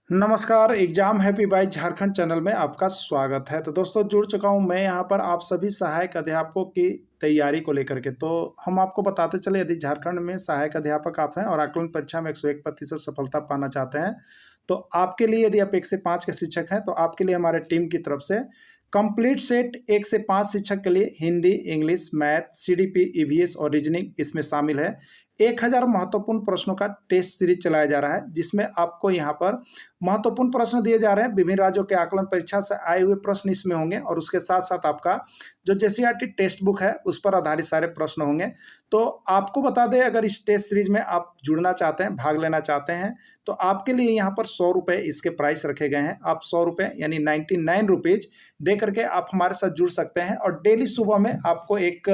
नमस्कार, exam happy by Jharkhand channel में आपका स्वागत है। तो दोस्तों जुड़ चुका हूं मैं यहाँ पर आप सभी सहायक अध्यापकों की तैयारी को लेकर के। तो हम आपको बताते चले, यदि झारखंड में सहायक अध्यापक आप हैं और आकलन परीक्षा में 101% सफलता पाना चाहते हैं, तो आपके लिए, यदि आप 1 से 5 के शिक्षक हैं, तो आपके लिए हमारे टीम की तरफ से कंप्लीट सेट 1 से 5 शिक्षक के लिए Hindi, English, math, CDP, EVS और रीजनिंग इसमें शामिल है। 1000 महत्वपूर्ण प्रश्नों का टेस्ट सीरीज चलाया जा रहा है, जिसमें आपको यहाँ पर महत्वपूर्ण प्रश्न दिए जा रहे हैं। विभिन्न राज्यों के आकलन परीक्षा से आए हुए प्रश्न इसमें होंगे और उसके साथ साथ आपका जो जेसीईआरटी टेक्स्ट बुक है उस पर आधारित सारे प्रश्न होंगे। तो आपको बता दें, अगर इस टेस्ट सीरीज में आप जुड़ना चाहते हैं, भाग लेना चाहते हैं, तो आपके लिए यहाँ पर 100 रुपये इसके प्राइस रखे गए हैं। आप 100 रुपये यानी 99 रुपीज दे करके आप हमारे साथ जुड़ सकते हैं और डेली सुबह में आपको एक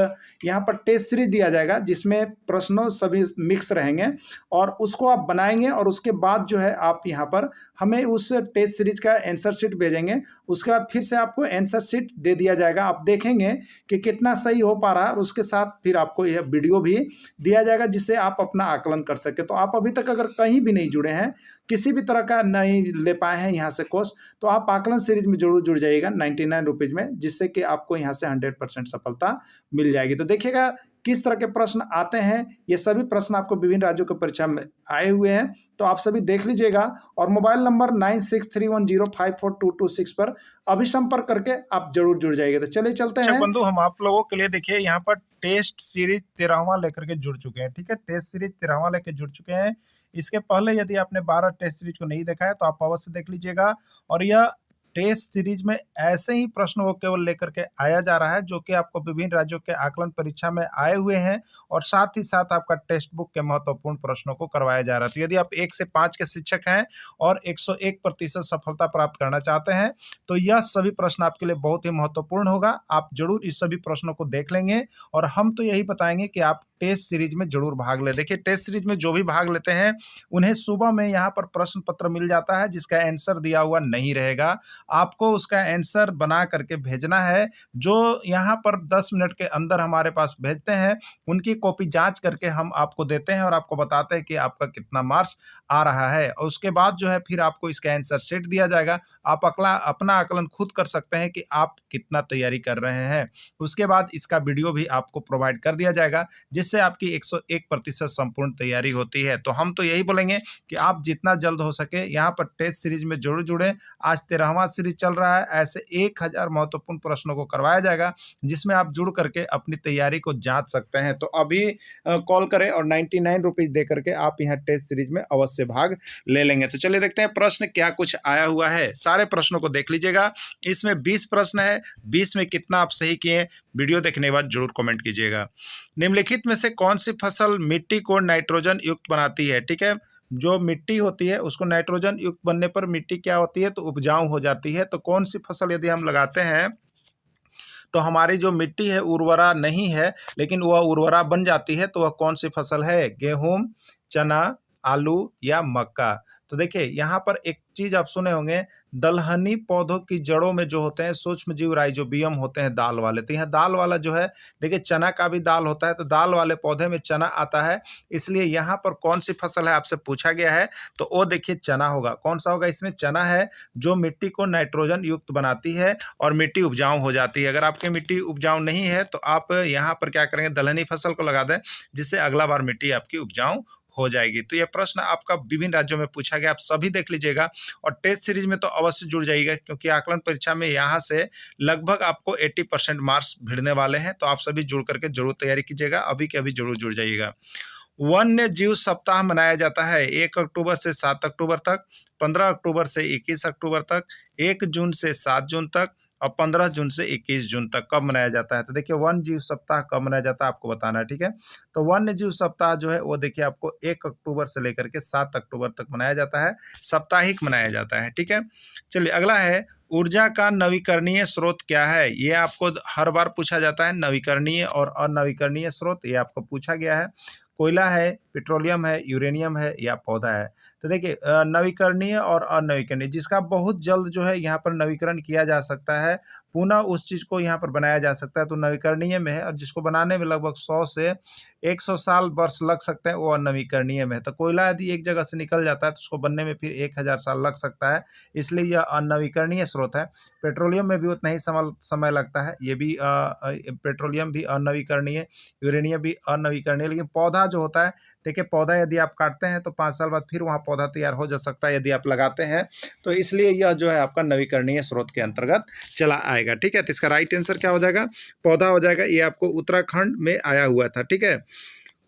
यहाँ पर टेस्ट सीरीज दिया जाएगा, जिसमें प्रश्नों सभी मिक्स रहेंगे और उसको आप बनाएंगे और उसके बाद जो है आप यहाँ पर हमें उस टेस्ट सीरीज का आंसर शीट भेजेंगे। उसके बाद फिर से आपको आंसर शीट दे दिया जाएगा, आप देखेंगे कि कितना सही हो पा रहा है और उसके साथ फिर आपको यह वीडियो भी दिया जाएगा, जिससे आप अपना आकलन कर सके। तो आप अभी तक अगर कहीं भी नहीं जुड़े हैं, किसी भी तरह का नहीं ले पाए हैं यहाँ से कोर्स, तो आप आकलन सीरीज में जरूर जुड़ जाइएगा 99 रुपीज में, जिससे कि आपको यहाँ से 100% सफलता मिल जाएगी। तो देखिएगा किस तरह के प्रश्न आते हैं। ये सभी प्रश्न आपको विभिन्न राज्यों के परीक्षा में आए हुए हैं, तो आप सभी देख लीजिएगा और मोबाइल नंबर 9631054226 पर अभी संपर्क करके आप जरूर जुड़ जाइएगा। तो चलिए चलते हैं बंधु, हम आप लोगों के लिए देखिए यहाँ पर टेस्ट सीरीज 13वां लेकर के जुड़ चुके हैं। ठीक है, टेस्ट सीरीज 13वां लेकर जुड़ चुके हैं। इसके पहले यदि आपने 12 टेस्ट सीरीज को नहीं देखा है तो आप अवश्य देख लीजिएगा। और यह टेस्ट सीरीज में ऐसे ही प्रश्नों को केवल लेकर के आया जा रहा है जो कि आपको विभिन्न राज्यों के आकलन परीक्षा में आए हुए हैं, और साथ ही साथ आपका टेक्स्ट बुक के महत्वपूर्ण प्रश्नों को करवाया जा रहा है। तो यदि आप 1 से 5 के शिक्षक हैं और 101% सफलता प्राप्त करना चाहते हैं, तो यह सभी प्रश्न आपके लिए बहुत ही महत्वपूर्ण होगा। आप जरूर इस सभी प्रश्नों को देख लेंगे और हम तो यही बताएंगे कि आप टेस्ट सीरीज में जरूर भाग ले। देखिए, टेस्ट सीरीज में जो भी भाग लेते हैं उन्हें सुबह में यहाँ पर प्रश्न पत्र मिल जाता है, जिसका आंसर दिया हुआ नहीं रहेगा। आपको उसका आंसर बना करके भेजना है। जो यहाँ पर 10 मिनट के अंदर हमारे पास भेजते हैं, उनकी कॉपी जांच करके हम आपको देते हैं और आपको बताते हैं कि आपका कितना मार्क्स आ रहा है। और उसके बाद जो है फिर आपको इसका आंसर शीट दिया जाएगा। आप अपना आकलन खुद कर सकते हैं कि आप कितना तैयारी कर रहे हैं। उसके बाद इसका वीडियो भी आपको प्रोवाइड कर दिया जाएगा, जिससे आपकी 101% संपूर्ण तैयारी होती है। तो हम तो यही बोलेंगे कि आप जितना जल्द हो सके यहाँ पर टेस्ट सीरीज में जरूर जुड़े। आज 13वां सीरीज चल रहा है। ऐसे 1000 महत्वपूर्ण प्रश्नों को करवाया जाएगा, जिसमें आप जुड़ करके अपनी तैयारी को जांच सकते हैं। तो अभी कॉल करें और 99 रुपीज दे करके आप यहाँ टेस्ट सीरीज में अवश्य भाग ले लेंगे। तो चलिए देखते हैं प्रश्न क्या कुछ आया हुआ है। सारे प्रश्नों को देख लीजिएगा। इसमें 20 प्रश्न है, 20 में कितना आप सही किए, वीडियो देखने के बाद जरूर कमेंट कीजिएगा। निम्नलिखित में से कौन सी फसल मिट्टी को नाइट्रोजन युक्त बनाती है? ठीक है, जो मिट्टी होती है उसको नाइट्रोजन युक्त बनने पर मिट्टी क्या होती है, तो उपजाऊ हो जाती है। तो कौन सी फसल यदि हम लगाते हैं तो हमारी जो मिट्टी है उर्वरा नहीं है, लेकिन वह उर्वरा बन जाती है, तो वह कौन सी फसल है? गेहूं, चना, आलू या मक्का? तो देखिए, यहाँ पर एक चीज आप सुने होंगे, दलहनी पौधों की जड़ों में जो होते हैं सूक्ष्म जीव राइजोबियम होते हैं दाल वाले। तो यहाँ दाल वाला जो है, देखिए चना का भी दाल होता है, तो दाल वाले पौधे में चना आता है। इसलिए यहाँ पर कौन सी फसल है आपसे पूछा गया है, तो वो देखिए चना होगा। कौन सा होगा? इसमें चना है, जो मिट्टी को नाइट्रोजन युक्त बनाती है और मिट्टी उपजाऊ हो जाती है। अगर आपकी मिट्टी उपजाऊ नहीं है तो आप यहाँ पर क्या करेंगे, दलहनी फसल को लगा दें, जिससे अगला बार मिट्टी आपकी उपजाऊ हो जाएगी। तो यह प्रश्न आपका विभिन्न राज्यों में पूछा गया, आप सभी देख लीजिएगा और टेस्ट सीरीज में तो अवश्य जुड़ जाइएगा, क्योंकि आकलन परीक्षा में यहाँ से लगभग आपको 80% मार्क्स भिड़ने वाले हैं। तो आप सभी जुड़ करके जरूर तैयारी कीजिएगा, अभी के अभी जरूर जुड़ जाइएगा। वन्य जीव सप्ताह मनाया जाता है 1 अक्टूबर से 7 अक्टूबर तक, 15 अक्टूबर से 21 अक्टूबर तक, 1 जून से 7 जून तक और 15 जून से 21 जून तक। कब मनाया जाता है? तो देखिए, वन्य जीव सप्ताह कब मनाया जाता है आपको बताना है। ठीक है, तो वन्य जीव सप्ताह जो है वो देखिए आपको 1 अक्टूबर से लेकर के 7 अक्टूबर तक मनाया जाता है, साप्ताहिक मनाया जाता है। ठीक है, चलिए अगला है, ऊर्जा का नवीकरणीय स्रोत क्या है? ये आपको हर बार पूछा जाता है, नवीकरणीय और अनवीकरणीय स्रोत, ये आपको पूछा गया है। कोयला है, पेट्रोलियम है, यूरेनियम है या पौधा है। तो देखिए नवीकरणीय और अनवीकरणीय, जिसका बहुत जल्द जो है यहाँ पर नवीकरण किया जा सकता है, पुनः उस चीज़ को यहाँ पर बनाया जा सकता है, तो नवीकरणीय में है। और जिसको बनाने में लगभग 100 से 100 साल वर्ष लग सकते हैं, वो अनवीकरणीय में है। तो कोयला यदि एक जगह से निकल जाता है तो उसको बनने में फिर 1000 साल लग सकता है, इसलिए यह अनवीकरणीय स्रोत है। पेट्रोलियम में भी उतना ही समय लगता है, ये भी पेट्रोलियम भी अनवीकरणीय, यूरेनियम भी अनवीकरणीय। लेकिन पौधा जो होता है, देखिए पौधा यदि आप काटते हैं तो 5 साल बाद फिर वहाँ पौधा तैयार हो जा सकता है यदि आप लगाते हैं, तो इसलिए यह जो है आपका नवीकरणीय स्रोत के अंतर्गत चला आएगा। ठीक है, तो इसका राइट आंसर क्या हो जाएगा? पौधा हो जाएगा। ये आपको उत्तराखंड में आया हुआ था। ठीक है,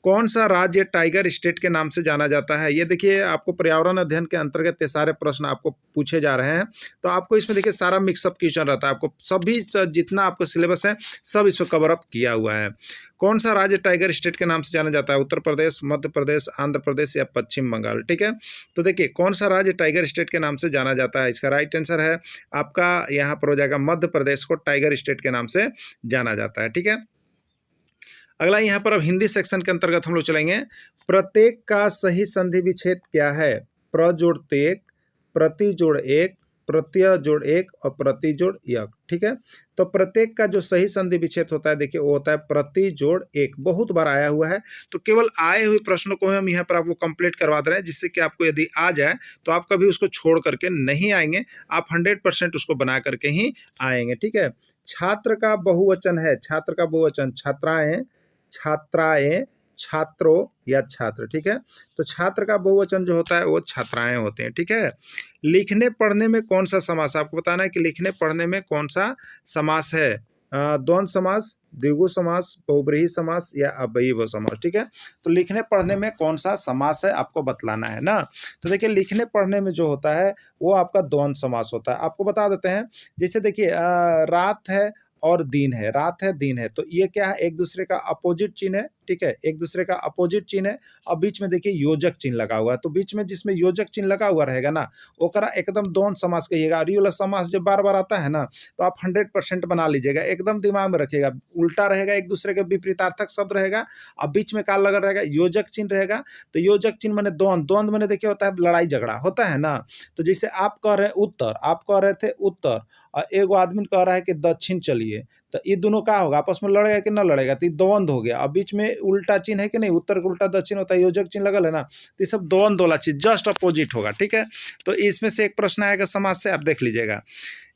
कौन सा राज्य टाइगर स्टेट के नाम से जाना जाता है? ये देखिए आपको पर्यावरण अध्ययन के अंतर्गत ये सारे प्रश्न आपको पूछे जा रहे हैं, तो आपको इसमें देखिए सारा मिक्सअप क्वेश्चन रहता है, आपको सभी जितना आपको सिलेबस है सब इस पर कवर अप किया हुआ है। कौन सा राज्य टाइगर स्टेट के नाम से जाना जाता है? उत्तर प्रदेश, मध्य प्रदेश, आंध्र प्रदेश या पश्चिम बंगाल? ठीक है, तो देखिए कौन सा राज्य टाइगर स्टेट के नाम से जाना जाता है? इसका राइट आंसर है आपका यहाँ पर हो जाएगा मध्य प्रदेश को टाइगर स्टेट के नाम से जाना जाता है। ठीक है, अगला यहाँ पर अब हिंदी सेक्शन के अंतर्गत हम लोग चलेंगे। प्रत्येक का सही संधि विच्छेद क्या है? प्र जोड़ तेक, प्रति जोड़ एक, प्रत्यय जोड़ एक और प्रति जोड़ यक। ठीक है, तो प्रत्येक का जो सही संधि विच्छेद होता है, देखिए वो होता है प्रति जोड़ एक। बहुत बार आया हुआ है, तो केवल आए हुए प्रश्नों को हम यहाँ पर आपको कंप्लीट करवा दे रहे हैं, जिससे कि आपको यदि आ जाए तो आप कभी उसको छोड़ करके नहीं आएंगे, आप 100% उसको बना करके ही आएंगे। ठीक है, छात्र का बहुवचन है, छात्र का बहुवचन छात्राएं, छात्राएं, छात्रों या छात्र। ठीक है, तो छात्र का बहुवचन जो होता है वो छात्राएं होते हैं। ठीक है, लिखने पढ़ने में कौन सा समास? आपको बताना है कि लिखने पढ़ने में कौन सा समास है। द्वंद्व समास, द्विगु समास, बहुब्रीहि समास या अव्ययीभाव समास। ठीक है, तो लिखने पढ़ने में कौन सा समास है आपको बतलाना है ना। तो देखिए लिखने पढ़ने में जो होता है वो आपका द्वंद्व समास होता है। आपको बता देते हैं, जैसे देखिए रात है और दिन है, रात है दिन है, तो ये क्या है? एक दूसरे का अपोजिट चिन्ह है। ठीक है, एक दूसरे का अपोजिट चिन्ह है और बीच में देखिए योजक चिन्ह लगा हुआ है, तो बीच में जिसमें योजक चिन्ह लगा हुआ रहेगा ना, ओकरा एकदम द्वंद्व समास कहिएगा। और ये वाला समास जब बार बार आता है ना, तो आप 100% बना लीजिएगा, एकदम दिमाग में रखिएगा। उल्टा रहेगा, एक दूसरे के विपरीतार्थक शब्द रहेगा और बीच में क्या लगा रहेगा? योजक चिन्ह रहेगा। तो योजक चिन्ह माने द्वंद्व, द्वंद्व माने देखिए होता है लड़ाई झगड़ा होता है ना। तो जैसे आप कह रहे हैं उत्तर, आप कह रहे थे उत्तर और एक आदमी कह रहा है कि दक्षिण चलिए, तो ये दोनों क्या होगा? आपस में लड़ेगा कि न लड़ेगा? तो द्वंद्व हो गया। अब बीच में उल्टा चिन्ह है कि नहीं, उत्तर का उल्टा दक्षिण होता है, योजक चिन्ह लगल है ना, तो ये सब द्वंद्व वाला चीज जस्ट अपोजिट होगा। ठीक है, तो इसमें से एक प्रश्न आएगा समाज से, आप देख लीजिएगा।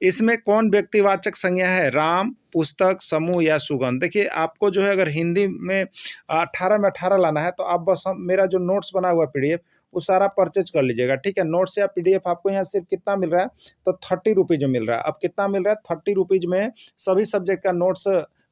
इसमें कौन व्यक्तिवाचक संज्ञा है? राम, पुस्तक, समूह या सुगंध? देखिए आपको जो है अगर हिंदी में 18 में 18 लाना है, तो आप बस मेरा जो नोट्स बना हुआ PDF वो सारा परचेज कर लीजिएगा। ठीक है, नोट्स या PDF आपको यहाँ सिर्फ कितना मिल रहा है? तो 30 रुपीज़ में मिल रहा है। अब कितना मिल रहा है? 30 रुपीज़ में सभी सब्जेक्ट का नोट्स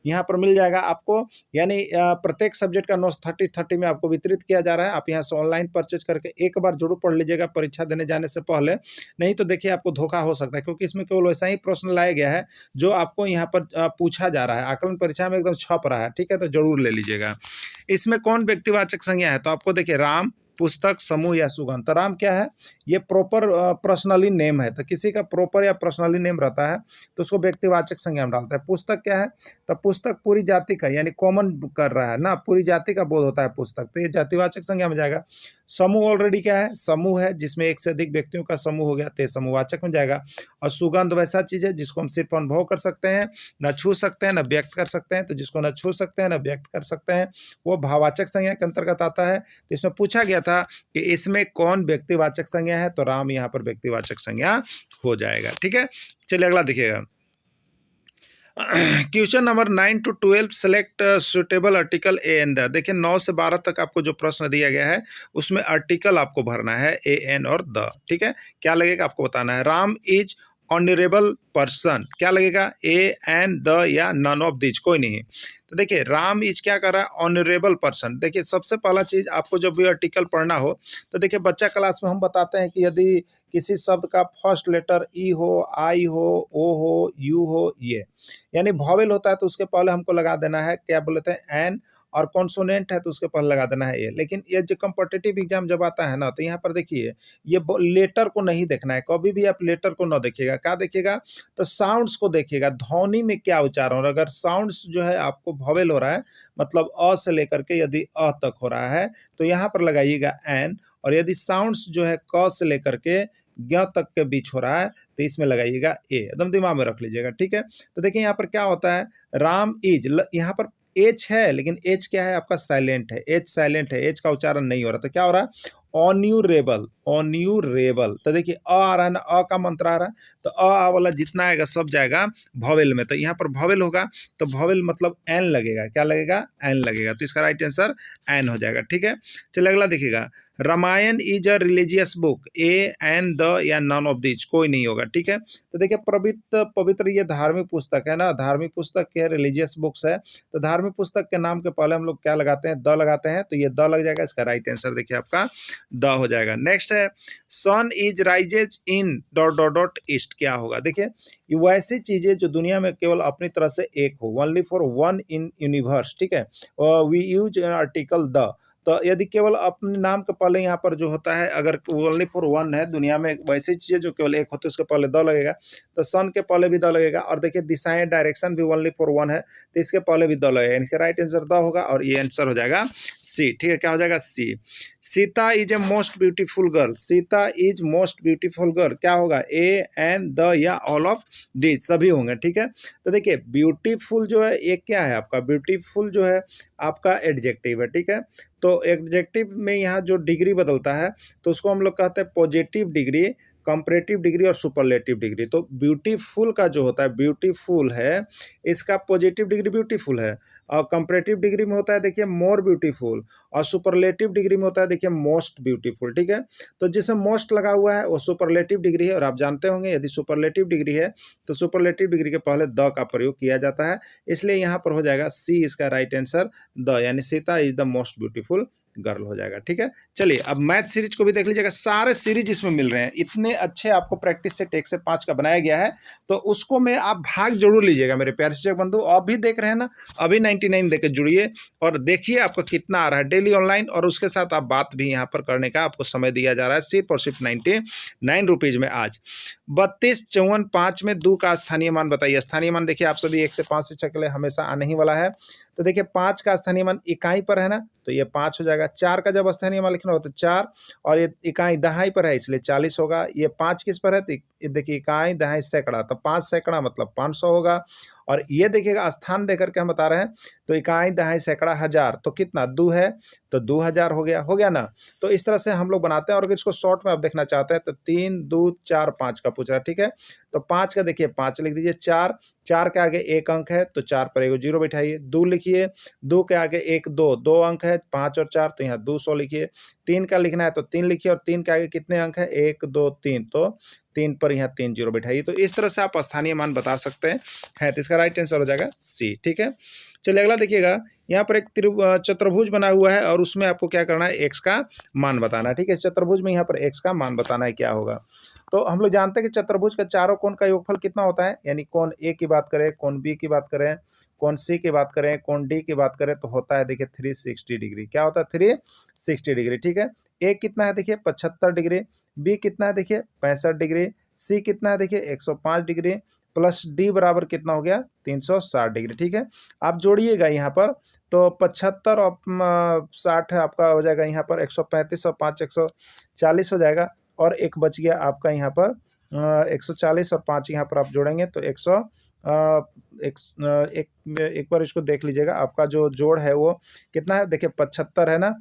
यहाँ पर मिल जाएगा आपको, यानी प्रत्येक सब्जेक्ट का नोट्स 30 में आपको वितरित किया जा रहा है। आप यहाँ से ऑनलाइन परचेज करके एक बार जरूर पढ़ लीजिएगा परीक्षा देने जाने से पहले, नहीं तो देखिए आपको धोखा हो सकता है, क्योंकि इसमें केवल वैसा ही प्रश्न लाया गया है जो आपको यहाँ पर पूछा जा रहा है, आकलन परीक्षा में एकदम छप रहा है। ठीक है, तो जरूर ले लीजिएगा। इसमें कौन व्यक्तिवाचक संज्ञा है? तो आपको देखिए राम, पुस्तक, समूह या सुगंध। तो राम क्या है? ये प्रॉपर पर्सनली नेम है, तो किसी का प्रॉपर या पर्सनली नेम रहता है तो उसको व्यक्तिवाचक संज्ञा में डालता है। पुस्तक क्या है? तो पुस्तक पूरी जाति का, यानी कॉमन कर रहा है ना, पूरी जाति का बोध होता है पुस्तक, तो ये जातिवाचक संज्ञा में जाएगा। समूह ऑलरेडी क्या है? समूह है जिसमें एक से अधिक व्यक्तियों का समूह हो गया, तो समूहवाचक में जाएगा। और सुगंध वैसा चीज है जिसको हम सिर्फ अनुभव कर सकते हैं, न छू सकते हैं, न व्यक्त कर सकते हैं, तो जिसको न छू सकते हैं न व्यक्त कर सकते हैं वो भाववाचक संज्ञा के अंतर्गत आता है। तो इसमें पूछा गया था कि इसमें कौन व्यक्तिवाचक संज्ञा है, तो राम यहाँ पर व्यक्तिवाचक संज्ञा हो जाएगा। ठीक है, चलिए अगला देखिएगा। Question number 9 to 12 select suitable article a an the. देखिए 9 से 12 तक आपको जो प्रश्न दिया गया है उसमें आर्टिकल आपको भरना है ए एन और द। ठीक है, क्या लगेगा आपको बताना है। राम इज ऑनरेबल पर्सन, क्या लगेगा? ए एन द या नन ऑफ दिज, कोई नहीं। तो देखिए राम इज क्या कर रहा है? Honourable person. देखिए सबसे पहला चीज आपको जब भी आर्टिकल पढ़ना हो तो देखिए बच्चा क्लास में हम बताते हैं कि यदि किसी शब्द का फर्स्ट लेटर ई हो, आई हो, ओ हो, यू हो, ये यानी वॉवेल होता है तो उसके पहले हमको लगा देना है क्या बोलते हैं? एन, और कॉन्सोनेंट है तो उसके पहले लगा देना है ए। लेकिन ये जो कॉम्पिटिटिव एग्जाम जब आता है ना, तो यहाँ पर देखिए ये लेटर को नहीं देखना है, कभी भी आप लेटर को ना देखिएगा। क्या देखिएगा, तो साउंड्स को देखिएगा, ध्वनि में क्या उच्चारण हो रहा है। अगर साउंड्स जो है आपको वॉवेल हो रहा है, मतलब अ से लेकर के यदि अ तक हो रहा है, तो यहाँ पर लगाइएगा एन, और यदि साउंड्स जो है क से लेकर के ज्ञ तक के बीच हो रहा है, तो इसमें लगाइएगा ए। एकदम दिमाग में रख लीजिएगा, ठीक है। तो देखिए यहाँ पर क्या होता है, राम इज, यहाँ पर एच है, लेकिन एच क्या है आपका, साइलेंट है, एच साइलेंट है, एच का उच्चारण नहीं हो रहा, तो क्या हो रहा है, ऑन्यूरेबल, ऑन्यूरेबल। तो देखिए आ रहा है ना, अ का मंत्र आ रहा है, तो आ वाला जितना आएगा सब जाएगा वॉवेल में, तो यहाँ पर वॉवेल होगा, तो वॉवेल मतलब एन लगेगा, क्या लगेगा, एन लगेगा, तो इसका राइट आंसर एन हो जाएगा, ठीक है। चलिए अगला देखिएगा, Ramayan is a religious book, a an the या नन ऑफ दिस, कोई नहीं होगा, ठीक है। तो देखिए पवित्र ये धार्मिक पुस्तक है ना, धार्मिक पुस्तक के रिलीजियस बुक्स है, तो धार्मिक पुस्तक के नाम के पहले हम लोग क्या लगाते हैं, द लगाते हैं, तो ये द लग जाएगा, इसका राइट आंसर देखिए आपका द हो जाएगा। नेक्स्ट है sun is rises in dot dot dot east, क्या होगा, देखिए ये वैसी चीजें जो दुनिया में केवल अपनी तरह से एक हो, only for one in universe, ठीक है। वी यूज आर्टिकल द, तो यदि केवल अपने नाम के पहले यहाँ पर जो होता है, अगर ओनली फॉर वन है दुनिया में, वैसी चीजें जो केवल एक होती है उसके पहले द लगेगा, तो सन के पहले भी द लगेगा, और देखिए दिशाएं डायरेक्शन भी ओनली फॉर वन है, तो इसके पहले भी द लगेगा, इसका राइट आंसर द होगा, और ये आंसर हो जाएगा सी, ठीक है। क्या हो जाएगा, C. Sita is a most beautiful girl, Sita is most beautiful girl, क्या होगा, ए एन द या ऑल ऑफ दिस, सभी होंगे, ठीक है। तो देखिए ब्यूटीफुल जो है एक क्या है आपका, ब्यूटीफुल जो है आपका एडजेक्टिव है, ठीक है। तो एडजेक्टिव में यहाँ जो डिग्री बदलता है, तो उसको हम लोग कहते हैं पॉजिटिव डिग्री, कंपैरेटिव डिग्री और सुपरलेटिव डिग्री। तो ब्यूटीफुल का जो होता है, ब्यूटीफुल है, इसका पॉजिटिव डिग्री ब्यूटीफुल है, और कंपैरेटिव डिग्री में होता है देखिए मोर ब्यूटीफुल, और सुपरलेटिव डिग्री में होता है देखिए मोस्ट ब्यूटीफुल, ठीक है। तो जिसमें मोस्ट लगा हुआ है वो सुपरलेटिव डिग्री है, और आप जानते होंगे यदि सुपरलेटिव डिग्री है तो सुपरलेटिव डिग्री के पहले द का प्रयोग किया जाता है, इसलिए यहाँ पर हो जाएगा सी, इसका राइट आंसर द, यानी Sita is the most beautiful girl हो जाएगा, ठीक है। चलिए अब मैथ सीरीज को भी देख लीजिएगा, सारे सीरीज इसमें मिल रहे हैं, इतने अच्छे आपको प्रैक्टिस सेट 1 से 5 का बनाया गया है, तो उसको में आप भाग जरूर लीजिएगा मेरे प्यारे शिक्षक बंधु। आप भी देख रहे हैं ना, अभी 99 देकर जुड़िए और देखिए आपको कितना आ रहा है डेली ऑनलाइन, और उसके साथ आप बात भी यहाँ पर करने का आपको समय दिया जा रहा है, सिर्फ और सिर्फ 99 रुपीज में। आज 32, 54, 5 में 2 का स्थानीय मान बताइए। स्थानीय मान देखिए आप सभी 1 से 5 शिक्षक के लिए हमेशा आने ही वाला है, तो देखिए 5 का स्थानीय मान इकाई पर है ना, तो ये 5 हो जाएगा। 4 का जब स्थानीय मान लिखना हो तो 4, और ये इकाई दहाई पर है इसलिए 40 होगा। ये 5 किस पर है, तो देखिए इकाई दहाई सैकड़ा, तो 5 सैकड़ा मतलब 500 होगा। और ये देखिएगा स्थान देकर के हम बता रहे हैं, तो इकाई दहाई सैकड़ा हजार, तो कितना 2 है, तो 2000 हो गया ना। तो इस तरह से हम लोग बनाते हैं, और अगर इसको शॉर्ट में आप देखना चाहते हैं तो 3, 2, 4, 5 का पूछ रहा है, ठीक है। तो 5 का देखिए 5 लिख दीजिए, 4 के आगे 1 अंक है तो 4 पर एगो 0 बैठाइए। 2 लिखिए, 2 के आगे 1, 2 अंक है, 5 और 4 तो यहाँ 200 लिखिए। 3 का लिखना है तो 3 लिखिए, और 3 के आगे कितने अंक है, 1, 2, 3, तो 3 पर यहाँ 3 0 बैठाइए। तो इस तरह से आप स्थानीय मान बता सकते हैं, तो इसका राइट आंसर हो जाएगा सी, ठीक है। चलिए अगला देखिएगा, यहाँ पर एक चतुर्भुज बना हुआ है, और उसमें आपको क्या करना है, एक्स का मान बताना है, ठीक है। चतुर्भुज में यहाँ पर एक्स का मान बताना है, क्या होगा। तो हम लोग जानते हैं कि चतुर्भुज का चारों कोण का योगफल कितना होता है, यानी कोण ए की बात करें, कोण बी की बात करें, कोण सी की बात करें, कोण डी की बात करें, तो होता है देखिए 360 डिग्री। क्या होता है, 360 डिग्री, ठीक है। ए कितना है देखिए 75 डिग्री, बी कितना है देखिए 65 डिग्री, सी कितना है देखिए 105 डिग्री, प्लस डी बराबर कितना हो गया 360 डिग्री, ठीक है। आप जोड़िएगा यहाँ पर, तो 75 और 60 है आपका हो जाएगा यहाँ पर 135, और 5 140 हो जाएगा, और एक बच गया आपका यहाँ पर 140 और 5 यहाँ पर आप जोड़ेंगे तो 100 एक बार इसको देख लीजिएगा, आपका जो जोड़ है वो कितना है देखिए 75 है ना,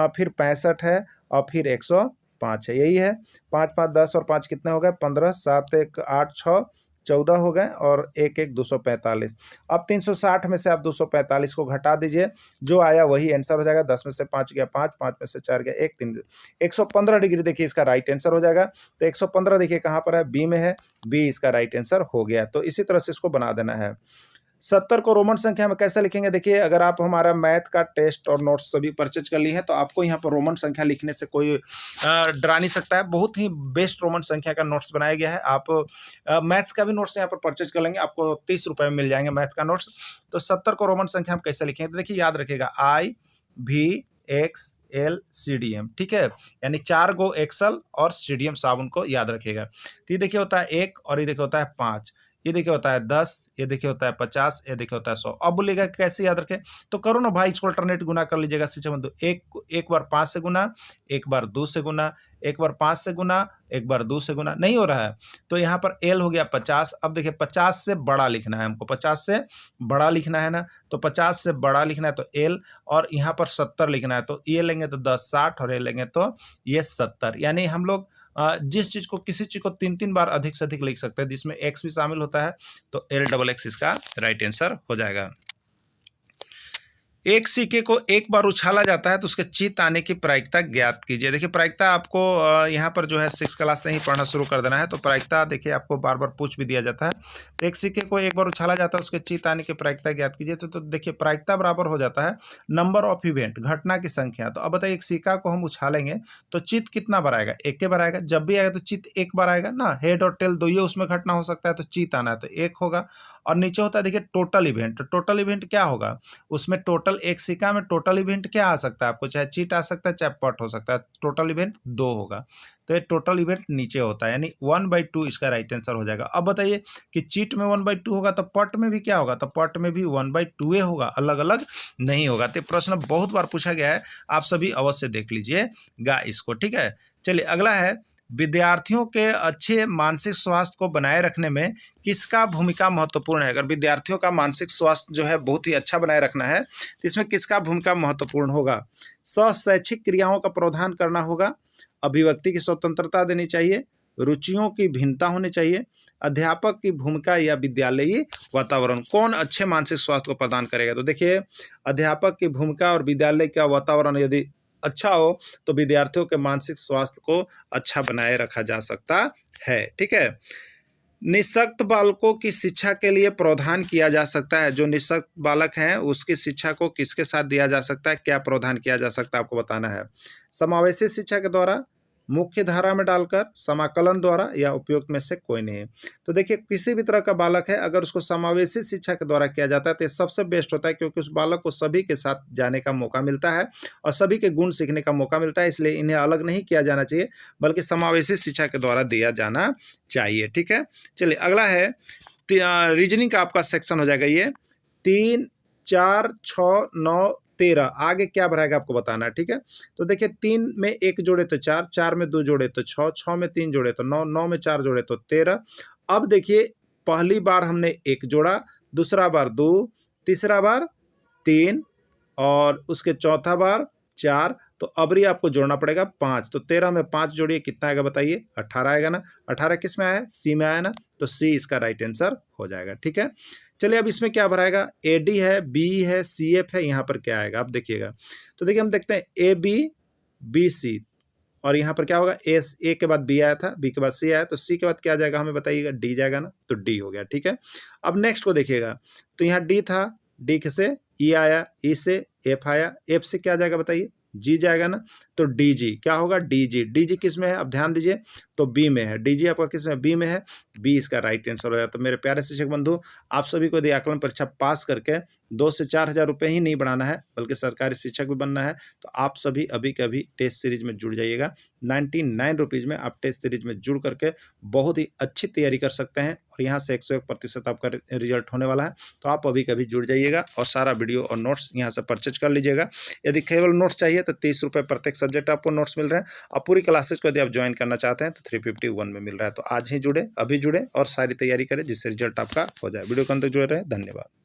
फिर 65 है, और फिर 105 है, यही है। 5 5 10 और 5 कितने हो गए 15, 7 1 8 6 14 हो गए, और 1 1 245। अब 360 में से आप 245 को घटा दीजिए, जो आया वही आंसर हो जाएगा। 10 में से 5 गया 5, 5 में से 4 गया 1, 3, 115 डिग्री देखिए इसका राइट आंसर हो जाएगा। तो 115 देखिए कहाँ पर है, बी में है, बी इसका राइट आंसर हो गया। तो इसी तरह से इसको बना देना है। 70 को रोमन संख्या में कैसे लिखेंगे, देखिए अगर आप हमारा मैथ का टेस्ट और नोट्स सभी परचेज कर लिए हैं, तो आपको यहाँ पर रोमन संख्या लिखने से कोई डरा नहीं सकता है। बहुत ही बेस्ट रोमन संख्या का नोट्स बनाया गया है। आप मैथ्स का भी नोट्स यहाँ पर परचेज कर लेंगे, आपको 30 रुपये में मिल जाएंगे मैथ का नोट्स। तो 70 को रोमन संख्या में कैसे लिखेंगे, तो देखिए याद रखिएगा I, V, X, L C D M, ठीक है, यानी 4 गो एक्सल और सीडीएम साबुन को याद रखिएगा। तो ये देखिए होता है 1 और ये देखिए होता है 5, ये देखिए होता है 10, ये देखिए होता है 50, ये देखिए होता है 100। अब बोलिएगा कैसे याद रखें, तो करो ना भाई, इसको अल्टरनेट गुना कर लीजिएगा। शिक्षक बंधु, एक बार 5 से गुना, एक बार 2 से गुना, एक बार 5 से गुना, एक बार 2 से गुना, नहीं हो रहा है। तो यहाँ पर एल हो गया 50। अब देखिए 50 से बड़ा लिखना है हमको, 50 से बड़ा लिखना है ना, तो 50 से बड़ा लिखना है तो एल, और यहाँ पर 70 लिखना है तो ये लेंगे तो 10 60 और ये लेंगे तो ये 70। यानी हम लोग जिस चीज को, किसी चीज को 3 बार अधिक से अधिक लिख सकते हैं जिसमें एक्स भी शामिल होता है, तो एल डबल एक्स इसका राइट आंसर हो जाएगा। एक सिक्के को एक बार उछाला जाता है तो उसके चित आने की प्रायिकता ज्ञात कीजिए। देखिए प्रायिकता आपको यहाँ पर जो है 6 क्लास से ही पढ़ना शुरू कर देना है, तो प्रायिकता देखिए आपको बार बार पूछ भी दिया जाता है। तो एक सिक्के को एक बार उछाला जाता है उसके चित आने की प्रायिकता ज्ञात कीजिए। तो देखिए प्रायिकता बराबर हो जाता है नंबर ऑफ इवेंट, घटना की संख्या। तो अब बताइए एक सिक्का को हम उछालेंगे तो चित कितना बार आएगा, 1 के बार आएगा। जब भी आएगा तो चित 1 बार आएगा ना, हेड और टेल दो ही उसमें घटना हो सकता है, तो चित आना है तो 1 होगा। और नीचे होता है देखिए टोटल इवेंट। तो टोटल इवेंट क्या होगा, उसमें टोटल एक सिक्का में टोटल इवेंट क्या आ सकता है आपको, चाहे चीट आ सकता है चाहे पट हो सकता है, टोटल इवेंट 2 होगा। तो ये टोटल इवेंट नीचे होता है, यानी 1/2 इसका राइट आंसर हो जाएगा। अब बताइए कि चीट में 1/2 होगा तो पट में भी क्या होगा, तो पट में भी 1/2 होगा, अलग अलग नहीं होगा। तो प्रश्न बहुत बार पूछा गया है, आप सभी अवश्य देख लीजिएगा इसको, ठीक है। चलिए अगला है, विद्यार्थियों के अच्छे मानसिक स्वास्थ्य को बनाए रखने में किसका भूमिका महत्वपूर्ण है। अगर विद्यार्थियों का मानसिक स्वास्थ्य जो है बहुत ही अच्छा बनाए रखना है तो इसमें किसका भूमिका महत्वपूर्ण होगा। शैक्षिक क्रियाओं का प्रावधान करना होगा, अभिव्यक्ति की स्वतंत्रता देनी चाहिए, रुचियों की भिन्नता होनी चाहिए, अध्यापक की भूमिका या विद्यालयी वातावरण। कौन अच्छे मानसिक स्वास्थ्य को प्रदान करेगा, तो देखिए अध्यापक की भूमिका और विद्यालय का वातावरण यदि अच्छा हो तो विद्यार्थियों के मानसिक स्वास्थ्य को अच्छा बनाए रखा जा सकता है, ठीक है। निःशक्त बालकों की शिक्षा के लिए प्रावधान किया जा सकता है। जो निःशक्त बालक हैं उसकी शिक्षा को किसके साथ दिया जा सकता है, क्या प्रावधान किया जा सकता है, आपको बताना है। समावेशी शिक्षा के द्वारा, मुख्य धारा में डालकर, समाकलन द्वारा, या उपयुक्त में से कोई नहीं। तो देखिए किसी भी तरह का बालक है अगर उसको समावेशी शिक्षा के द्वारा किया जाता है तो ये सबसे बेस्ट होता है, क्योंकि उस बालक को सभी के साथ जाने का मौका मिलता है और सभी के गुण सीखने का मौका मिलता है। इसलिए इन्हें अलग नहीं किया जाना चाहिए बल्कि समावेशी शिक्षा के द्वारा दिया जाना चाहिए, ठीक है। चलिए अगला है, रीजनिंग का आपका सेक्शन हो जाएगा ये 3 4 6 9 13। आगे क्या भराएगा आपको बताना है, ठीक है। तो देखिए 3 में 1 जोड़े तो 4, 4 में 2 जोड़े तो 6, 6 में 3 जोड़े तो 9, 9 में 4 जोड़े तो 13। अब देखिए पहली बार हमने 1 जोड़ा, दूसरा बार 2, तीसरा बार 3 और उसके चौथा बार 4। तो अबरी आपको जोड़ना पड़ेगा 5। तो 13 में 5 जोड़िए कितना आएगा बताइए, 18 आएगा ना। 18 किस में आया, सी में आया ना, तो सी इसका राइट आंसर हो जाएगा, ठीक है। चलिए अब इसमें क्या भराएगा, ए डी है, बी है, सी एफ है, यहाँ पर क्या आएगा आप देखिएगा। तो देखिए हम देखते हैं ए बी बी सी, और यहाँ पर क्या होगा, ए के बाद बी आया था, बी के बाद सी आया, तो सी के बाद क्या जाएगा हमें बताइएगा, डी जाएगा ना, तो डी हो गया, ठीक है। अब नेक्स्ट को देखिएगा, तो यहाँ डी था, डी से ई आया, ई से एफ आया, एफ से क्या जाएगा बताइए, जी जाएगा ना, तो डी जी क्या होगा, डी जी। डी जी किस में है, अब ध्यान दीजिए, तो बी में है। डी जी आपका किस में, बी में है, बी इसका राइट आंसर हो जाता है। तो मेरे प्यारे शिक्षक बंधु, आप सभी को यदि आकलन परीक्षा पास करके 2 से 4 हज़ार रुपये ही नहीं बढ़ाना है बल्कि सरकारी शिक्षक भी बनना है, तो आप सभी अभी के अभी टेस्ट सीरीज में जुड़ जाइएगा। 99 रुपीज़ में आप टेस्ट सीरीज में जुड़ करके बहुत ही अच्छी तैयारी कर सकते हैं और यहाँ से 101% आपका रिजल्ट होने वाला है। तो आप अभी कभी जुड़ जाइएगा और सारा वीडियो और नोट्स यहाँ से परचेज कर लीजिएगा। यदि केवल नोट्स चाहिए तो 30 रुपये प्रत्येक सब्जेक्ट आपको नोट्स मिल रहे हैं, और पूरी क्लासेज को यदि आप ज्वाइन करना चाहते हैं तो 351 में मिल रहा है। तो आज ही जुड़े, अभी जुड़े और सारी तैयारी करें जिससे रिजल्ट आपका हो जाए। वीडियो के अंदर जुड़े रहे, धन्यवाद।